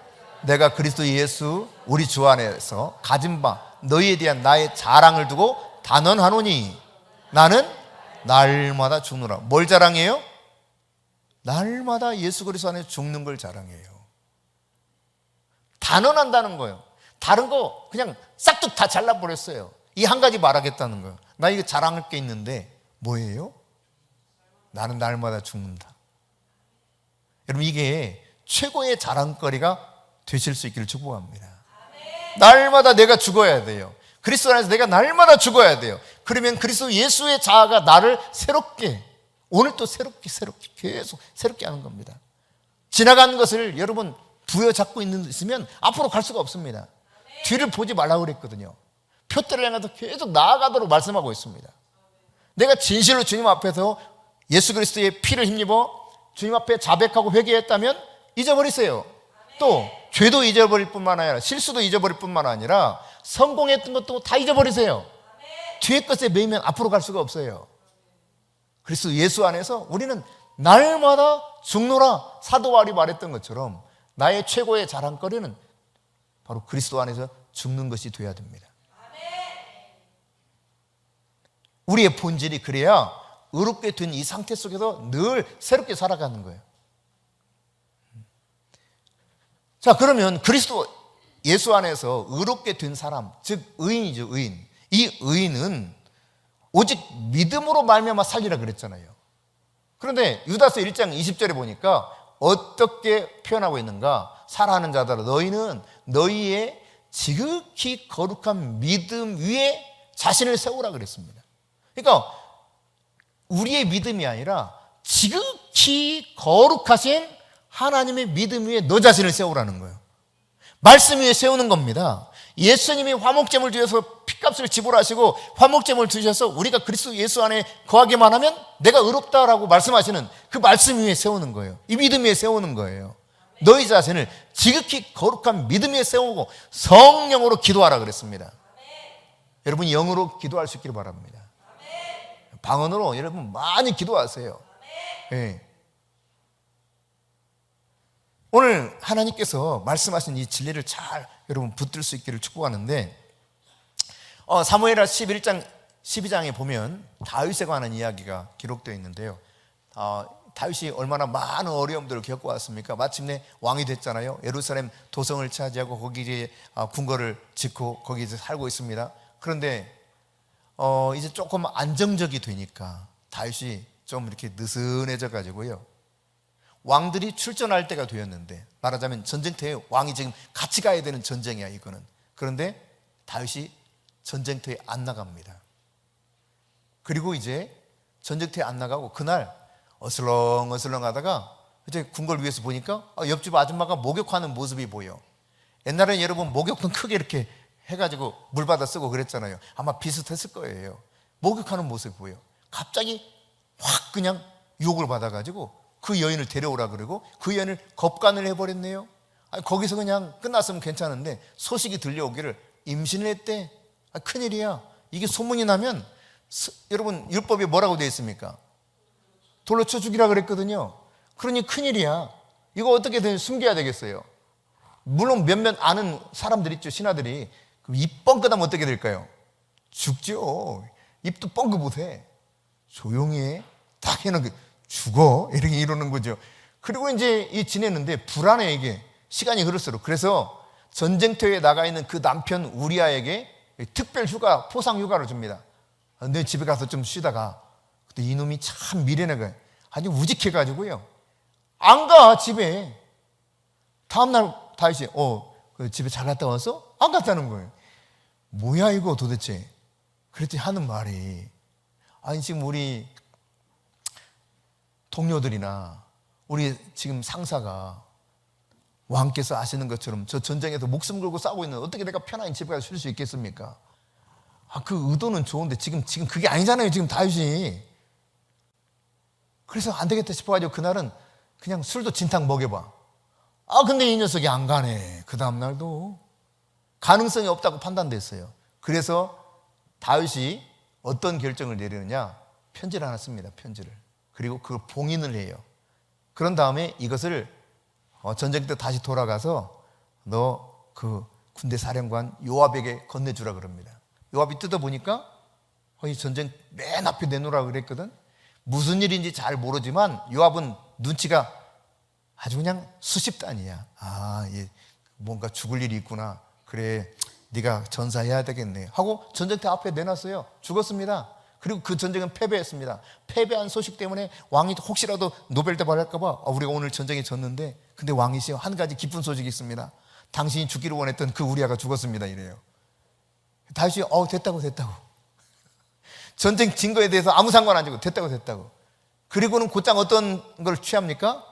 내가 그리스도 예수 우리 주 안에서 가진 바 너희에 대한 나의 자랑을 두고 단언하노니 나는 날마다 죽노라. 뭘 자랑해요? 날마다 예수 그리스도 안에 죽는 걸 자랑해요. 단언한다는 거예요. 다른 거 그냥 싹둑 다 잘라버렸어요. 이 한 가지 말하겠다는 거예요. 나 이거 자랑할 게 있는데 뭐예요? 나는 날마다 죽는다. 여러분, 이게 최고의 자랑거리가 되실 수 있기를 축복합니다. 날마다 내가 죽어야 돼요. 그리스도 안에서 내가 날마다 죽어야 돼요. 그러면 그리스도 예수의 자아가 나를 새롭게, 오늘 또 새롭게 계속 새롭게 하는 겁니다. 지나간 것을 여러분 부여잡고 있으면 앞으로 갈 수가 없습니다. 뒤를 보지 말라고 그랬거든요. 표대를 향해서 계속 나아가도록 말씀하고 있습니다. 내가 진실로 주님 앞에서 예수 그리스도의 피를 힘입어 주님 앞에 자백하고 회개했다면 잊어버리세요. 또 죄도 잊어버릴 뿐만 아니라 실수도 잊어버릴 뿐만 아니라 성공했던 것도 다 잊어버리세요. 뒤에 것에 매이면 앞으로 갈 수가 없어요. 그리스도 예수 안에서 우리는 날마다 죽노라. 사도 바울이 말했던 것처럼 나의 최고의 자랑거리는 바로 그리스도 안에서 죽는 것이 되어야 됩니다. 우리의 본질이 그래야 의롭게 된 이 상태 속에서 늘 새롭게 살아가는 거예요. 자, 그러면 그리스도 예수 안에서 의롭게 된 사람, 즉 의인이죠, 의인. 이 의인은 오직 믿음으로 말미암아 살리라 그랬잖아요. 그런데 유다서 1장 20절에 보니까 어떻게 표현하고 있는가? 사랑하는 자들아, 너희는 너희의 지극히 거룩한 믿음 위에 자신을 세우라 그랬습니다. 그러니까 우리의 믿음이 아니라 지극히 거룩하신 하나님의 믿음 위에 너 자신을 세우라는 거예요. 말씀 위에 세우는 겁니다. 예수님이 화목제물 드셔서 피값을 지불하시고 화목제물 드셔서 우리가 그리스도 예수 안에 거하기만 하면 내가 의롭다라고 말씀하시는 그 말씀 위에 세우는 거예요. 이 믿음 위에 세우는 거예요. 너희 자신을 지극히 거룩한 믿음 위에 세우고 성령으로 기도하라 그랬습니다. 여러분이 영으로 기도할 수 있기를 바랍니다. 방언으로 여러분 많이 기도하세요. 네. 오늘 하나님께서 말씀하신 이 진리를 잘 여러분 붙들 수 있기를 축복하는데 사무엘하 11장 12장에 보면 다윗에 관한 이야기가 기록되어 있는데요. 다윗이 얼마나 많은 어려움들을 겪어왔습니까? 마침내 왕이 됐잖아요. 예루살렘 도성을 차지하고 거기 이제 궁궐을 짓고 거기 이제 살고 있습니다. 그런데 이제 조금 안정적이 되니까 다윗이 좀 이렇게 느슨해져 가지고요. 왕들이 출전할 때가 되었는데, 말하자면 전쟁터에 왕이 지금 같이 가야 되는 전쟁이야 이거는. 그런데 다윗이 전쟁터에 안 나갑니다. 그리고 이제 전쟁터에 안 나가고 그날 어슬렁어슬렁 하다가 이제 궁궐 위에서 보니까 옆집 아줌마가 목욕하는 모습이 보여. 옛날에 여러분 목욕은 크게 이렇게 해가지고 물 받아 쓰고 그랬잖아요. 아마 비슷했을 거예요. 목욕하는 모습이 보여. 갑자기 확 그냥 유혹을 받아가지고 그 여인을 데려오라 그러고 그 여인을 겁간을 해버렸네요. 아니, 거기서 그냥 끝났으면 괜찮은데 소식이 들려오기를 임신을 했대. 큰일이야. 이게 소문이 나면 여러분 율법에 뭐라고 되어 있습니까? 돌로 쳐 죽이라 그랬거든요. 그러니 큰일이야. 이거 어떻게든 숨겨야 되겠어요. 물론 몇몇 아는 사람들 있죠. 신하들이. 입 뻥끗하면 어떻게 될까요? 죽죠. 입도 뻥끗 못해. 조용히 해. 딱 해놓고 죽어. 이렇게 이러는 거죠. 그리고 이제 지내는데 불안해 이게. 시간이 흐를수록. 그래서 전쟁터에 나가 있는 그 남편 우리아에게 특별 휴가, 포상 휴가를 줍니다. 내 집에 가서 좀 쉬다가. 근데 이놈이 참 미련해가 아주 우직해가지고요. 안 가 집에. 다음날 다윗이 그 집에 잘 갔다 왔어? 안 갔다는 거예요. 뭐야 이거 도대체. 그랬더니 하는 말이 아니 지금 우리 동료들이나 우리 지금 상사가 왕께서 아시는 것처럼 저 전쟁에서 목숨 걸고 싸우고 있는 어떻게 내가 편안히 집에 가서 쉴 수 있겠습니까? 그 의도는 좋은데 지금 그게 아니잖아요. 지금 다윗이. 그래서 안 되겠다 싶어가지고 그날은 그냥 술도 진탕 먹여봐. 근데 이 녀석이 안 가네. 그 다음날도 가능성이 없다고 판단됐어요. 그래서 다윗이 어떤 결정을 내리느냐? 편지를 하나 씁니다. 편지를. 그리고 그걸 봉인을 해요. 그런 다음에 이것을 전쟁 때 다시 돌아가서 너 그 군대 사령관 요압에게 건네주라 그럽니다. 요압이 뜯어보니까 이 전쟁 맨 앞에 내놓으라 그랬거든. 무슨 일인지 잘 모르지만 요압은 눈치가 아주 그냥 수십 단이야. 얘 뭔가 죽을 일이 있구나. 그래, 네가 전사해야 되겠네 하고 전쟁터 앞에 내놨어요. 죽었습니다. 그리고 그 전쟁은 패배했습니다. 패배한 소식 때문에 왕이 혹시라도 노벨대 받을까 봐 우리가 오늘 전쟁에 졌는데, 근데 왕이시여, 한 가지 기쁜 소식이 있습니다. 당신이 죽기를 원했던 그 우리아가 죽었습니다 이래요. 다윗이 됐다고 전쟁 진 거에 대해서 아무 상관 안 주고 됐다고. 그리고는 곧장 어떤 걸 취합니까?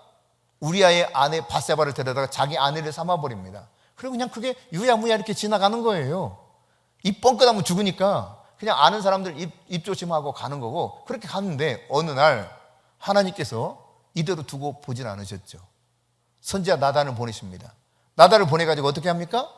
우리아의 아내 바세바를 데려다가 자기 아내를 삼아버립니다. 그리고 그냥 그게 유야무야 이렇게 지나가는 거예요. 입 뻥끗하면 죽으니까 그냥 아는 사람들 입 조심하고 가는 거고, 그렇게 가는데 어느 날 하나님께서 이대로 두고 보진 않으셨죠. 선지자 나단을 보내십니다. 나단을 보내가지고 어떻게 합니까?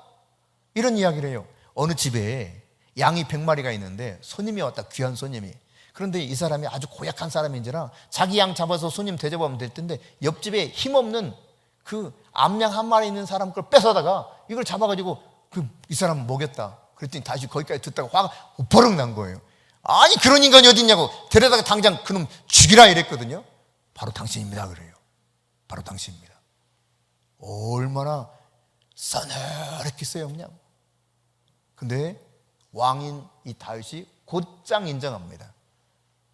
이런 이야기를 해요. 어느 집에 양이 100마리가 있는데 손님이 왔다, 귀한 손님이. 그런데 이 사람이 아주 고약한 사람인지라 자기 양 잡아서 손님 대접하면 될 텐데, 옆집에 힘없는 그 암양 한 마리 있는 사람 걸 뺏어다가 이걸 잡아가지고 이 사람 먹였다. 그랬더니 다시 거기까지 듣다가 화가 버럭 난 거예요. 아니, 그런 인간이 어디 있냐고. 데려다가 당장 그놈 죽이라 이랬거든요. 바로 당신입니다 그래요. 바로 당신입니다. 얼마나 싸늘했겠어요 그냥. 근데 왕인 이 다윗이 곧장 인정합니다.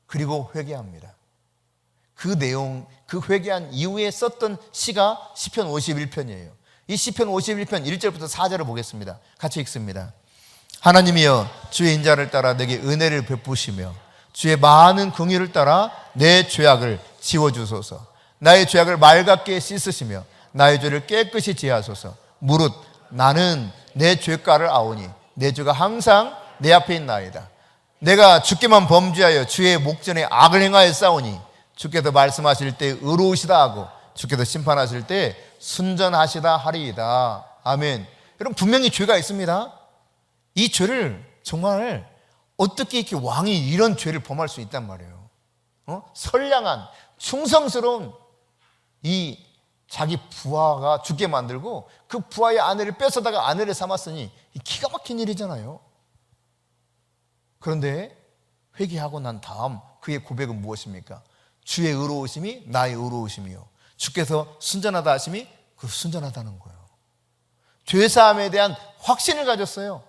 그리고 회개합니다. 그 내용, 그 회개한 이후에 썼던 시가 시편 51편이에요. 이 시편 51편 1절부터 4절을 보겠습니다. 같이 읽습니다. 하나님이여, 주의 인자를 따라 내게 은혜를 베푸시며 주의 많은 긍휼을 따라 내 죄악을 지워주소서. 나의 죄악을 맑게 씻으시며 나의 죄를 깨끗이 제하소서. 무릇 나는 내 죄가를 아오니 내 죄가 항상 내 앞에 있나이다. 내가 주께만 범죄하여 주의 목전에 악을 행하여 싸우니 주께서 말씀하실 때 의로우시다 하고 주께서 심판하실 때 순전하시다 하리이다. 아멘. 여러분, 분명히 죄가 있습니다. 이 죄를 정말 어떻게 이렇게 왕이 이런 죄를 범할 수 있단 말이에요. 선량한 충성스러운 이 자기 부하가 죽게 만들고 그 부하의 아내를 뺏어다가 아내를 삼았으니 기가 막힌 일이잖아요. 그런데 회개하고 난 다음 그의 고백은 무엇입니까? 주의 의로우심이 나의 의로우심이요, 주께서 순전하다 하심이 그 순전하다는 거예요. 죄사함에 대한 확신을 가졌어요.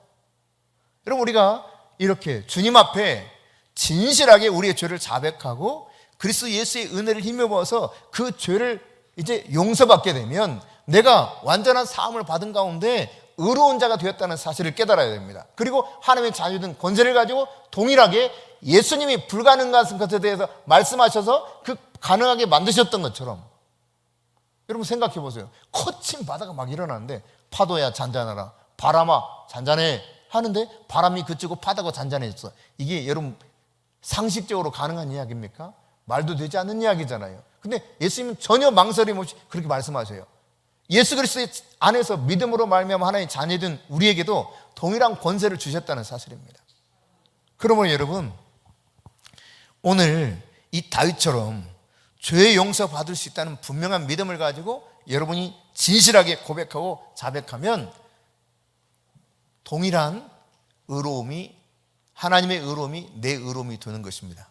여러분, 우리가 이렇게 주님 앞에 진실하게 우리의 죄를 자백하고 그리스도 예수의 은혜를 힘입어서 그 죄를 이제 용서받게 되면 내가 완전한 사함을 받은 가운데 의로운 자가 되었다는 사실을 깨달아야 됩니다. 그리고 하나님의 자유된 권세를 가지고 동일하게 예수님이 불가능한 것에 대해서 말씀하셔서 그 가능하게 만드셨던 것처럼, 여러분 생각해 보세요. 거친 바다가 막 일어나는데 파도야 잔잔하라, 바람아 잔잔해 하는데 바람이 그치고 바다가 잔잔해졌어. 이게 여러분 상식적으로 가능한 이야기입니까? 말도 되지 않는 이야기잖아요. 근데 예수님은 전혀 망설임 없이 그렇게 말씀하세요. 예수 그리스도의 안에서 믿음으로 말미암아 하나님의 자녀된 우리에게도 동일한 권세를 주셨다는 사실입니다. 그러므로 여러분, 오늘 이 다윗처럼 죄의 용서받을 수 있다는 분명한 믿음을 가지고 여러분이 진실하게 고백하고 자백하면 동일한 의로움이, 하나님의 의로움이 내 의로움이 되는 것입니다.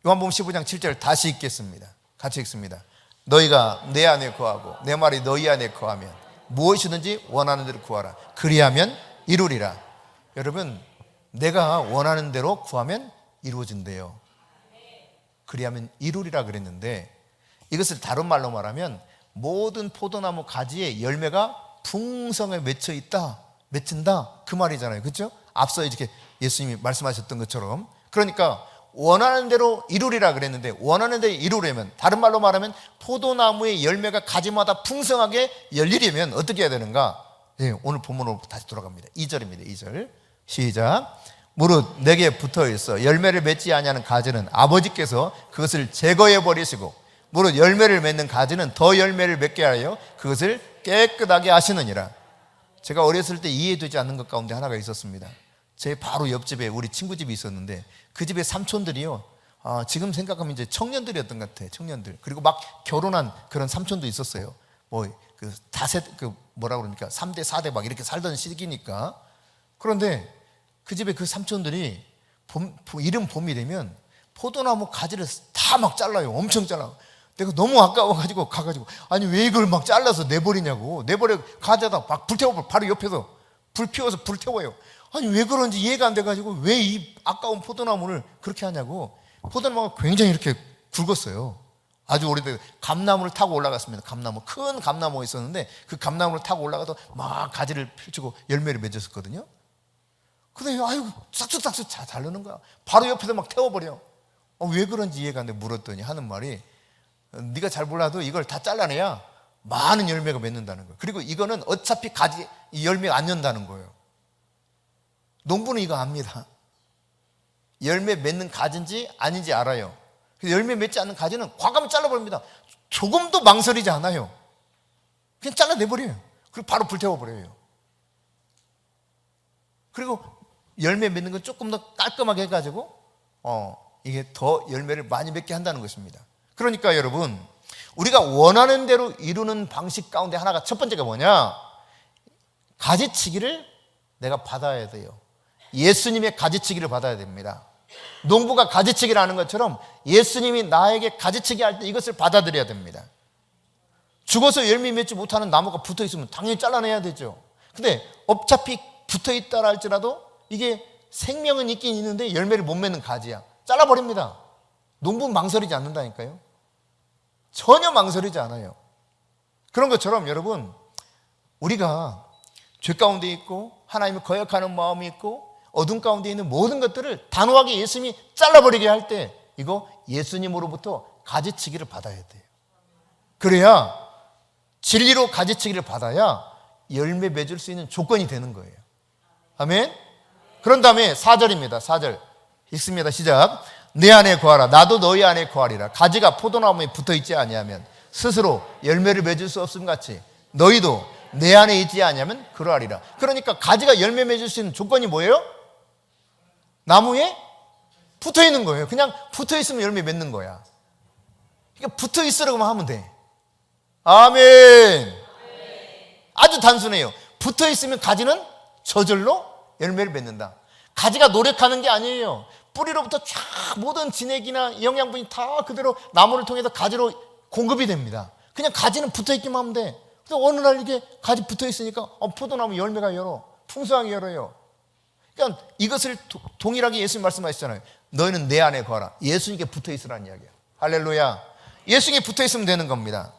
요한복음 15장 7절 다시 읽겠습니다. 같이 읽습니다. 너희가 내 안에 거하고 내 말이 너희 안에 거하면 무엇이든지 원하는 대로 구하라. 그리하면 이루리라. 여러분, 내가 원하는 대로 구하면 이루어진대요. 그리하면 이루리라 그랬는데, 이것을 다른 말로 말하면 모든 포도나무 가지에 열매가 풍성에 맺혀 있다, 맺힌다, 그 말이잖아요. 그렇죠? 앞서 이렇게 예수님이 말씀하셨던 것처럼. 그러니까 원하는 대로 이루리라 그랬는데, 원하는 대로 이루려면, 다른 말로 말하면 포도나무의 열매가 가지마다 풍성하게 열리려면 어떻게 해야 되는가? 네, 오늘 본문으로 다시 돌아갑니다. 2절입니다. 2절 시작. 무릇 내게 붙어있어 열매를 맺지 아니하는 가지는 아버지께서 그것을 제거해 버리시고, 무릇 열매를 맺는 가지는 더 열매를 맺게 하여 그것을 깨끗하게 하시느니라. 제가 어렸을 때 이해되지 않는 것 가운데 하나가 있었습니다. 제 바로 옆집에 우리 친구 집이 있었는데 그 집의 삼촌들이요, 지금 생각하면 이제 청년들이었던 것 같아요. 청년들. 그리고 막 결혼한 그런 삼촌도 있었어요. 뭐 그 다세 그 뭐라 그럽니까? 3대 4대 막 이렇게 살던 시기니까. 그런데 그 집에 그 삼촌들이 이른 봄이 되면 포도나무 가지를 다 막 잘라요. 엄청 잘라. 내가 너무 아까워가지고 가가지고 아니 왜 이걸 막 잘라서 내버리냐고. 내버려 가져다 막 불태워버려. 바로 옆에서 불 피워서 불태워요. 아니 왜 그런지 이해가 안 돼가지고 왜 이 아까운 포도나무를 그렇게 하냐고. 포도나무가 굉장히 이렇게 굵었어요. 아주 오래된 감나무를 타고 올라갔습니다. 감나무, 큰 감나무가 있었는데 그 감나무를 타고 올라가서 막 가지를 펼치고 열매를 맺었었거든요. 근데 아유 싹둑싹둑 자르는 거야. 바로 옆에서 막 태워버려. 왜 그런지 이해가 안 돼. 물었더니 하는 말이 네가 잘 몰라도 이걸 다 잘라내야 많은 열매가 맺는다는 거예요. 그리고 이거는 어차피 가지 이 열매가 안 연다는 거예요. 농부는 이거 압니다. 열매 맺는 가지인지 아닌지 알아요. 열매 맺지 않는 가지는 과감히 잘라버립니다. 조금도 망설이지 않아요. 그냥 잘라내버려요. 그리고 바로 불태워버려요. 그리고 열매 맺는 건 조금 더 깔끔하게 해가지고 이게 더 열매를 많이 맺게 한다는 것입니다. 그러니까 여러분, 우리가 원하는 대로 이루는 방식 가운데 하나가 첫 번째가 뭐냐? 가지치기를 내가 받아야 돼요. 예수님의 가지치기를 받아야 됩니다. 농부가 가지치기를 하는 것처럼 예수님이 나에게 가지치기 할 때 이것을 받아들여야 됩니다. 죽어서 열매 맺지 못하는 나무가 붙어 있으면 당연히 잘라내야 되죠. 근데 어차피 붙어 있다 할지라도 이게 생명은 있긴 있는데 열매를 못 맺는 가지야. 잘라버립니다. 농부는 망설이지 않는다니까요. 전혀 망설이지 않아요. 그런 것처럼 여러분, 우리가 죄 가운데 있고 하나님을 거역하는 마음이 있고 어둠 가운데 있는 모든 것들을 단호하게 예수님이 잘라버리게 할 때 이거 예수님으로부터 가지치기를 받아야 돼요. 그래야 진리로 가지치기를 받아야 열매 맺을 수 있는 조건이 되는 거예요. 아멘. 그런 다음에 4절입니다. 4절 읽습니다. 시작. 내 안에 거하라. 나도 너희 안에 거하리라. 가지가 포도나무에 붙어있지 아니하면 스스로 열매를 맺을 수 없음 같이 너희도 내 안에 있지 아니하면 그러하리라. 그러니까 가지가 열매 맺을 수 있는 조건이 뭐예요? 나무에 붙어있는 거예요. 그냥 붙어있으면 열매 맺는 거야. 그러니까 붙어있으라고만 하면 돼. 아멘. 아주 단순해요. 붙어있으면 가지는 저절로 열매를 맺는다. 가지가 노력하는 게 아니에요. 뿌리로부터 쫙 모든 진액이나 영양분이 다 그대로 나무를 통해서 가지로 공급이 됩니다. 그냥 가지는 붙어있기만 하면 돼. 근데 어느 날 이게 가지 붙어있으니까 포도나무 열매가 열어. 풍성하게 열어요. 그러니까 이것을 동일하게 예수님 말씀하시잖아요. 너희는 내 안에 거하라. 예수님께 붙어있으라는 이야기야. 할렐루야. 예수님께 붙어있으면 되는 겁니다.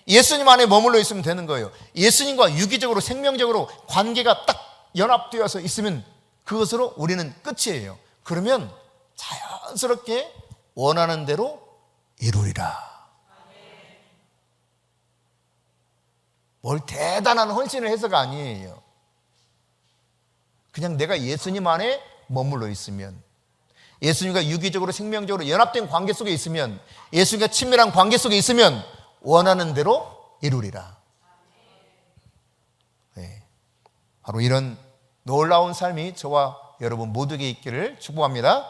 예수님 안에 머물러 있으면 되는 거예요. 예수님과 유기적으로 생명적으로 관계가 딱 연합되어서 있으면 그것으로 우리는 끝이에요. 그러면 자연스럽게 원하는 대로 이루리라. 뭘 대단한 헌신을 해서가 아니에요. 그냥 내가 예수님 안에 머물러 있으면, 예수님과 유기적으로 생명적으로 연합된 관계 속에 있으면, 예수님과 친밀한 관계 속에 있으면 원하는 대로 이루리라. 네. 바로 이런 놀라운 삶이 저와 여러분 모두에게 있기를 축복합니다.